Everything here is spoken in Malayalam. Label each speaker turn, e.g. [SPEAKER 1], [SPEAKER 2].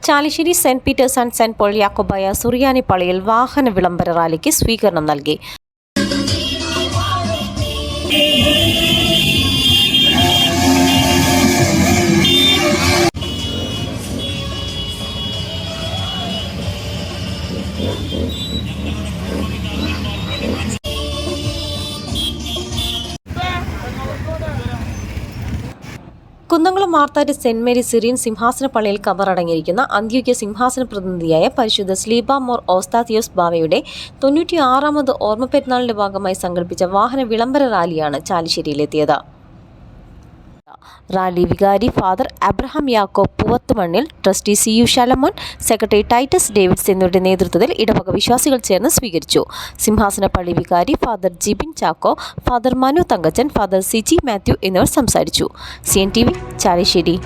[SPEAKER 1] Chalissery saint peter's and saint paul യാക്കോബായ സുറിയാനി പള്ളിയിൽ വാഹന വിളംബര റാലിക്ക് സ്വീകരണം നൽകി. കുന്നംകുളം മാർത്താറ്റ് സെന്റ് മേരി സിറിയൻ സിംഹാസന പള്ളിയിൽ കബറടങ്ങിയിരിക്കുന്ന അന്ത്യോക്യ സിംഹാസന പ്രതിനിധിയായ പരിശുദ്ധ സ്ലീബ മോർ ഓസ്താതിയോസ് ബാവയുടെ 96ാമത് ഓർമ്മ പെരുന്നാളിന്റെ ഭാഗമായി സംഘടിപ്പിച്ച വാഹന വിളംബര റാലിയാണ് ചാലിശ്ശേരിയിലെത്തിയത്. റാലി വികാരി father Abraham Yakob Poovathumannil, trustee CU Shalamon, secretary Titus Davids എന്നിവരുടെ നേതൃത്വത്തിൽ ഇടവക വിശ്വാസികൾ ചേർന്ന് സ്വീകരിച്ചു. സിംഹാസന പള്ളി വികാരി father Jibin Chacko, father Manu Thankachan, father Siji Mathew എന്നിവർ സംസാരിച്ചു. CNTV ചാലിശ്ശേരി.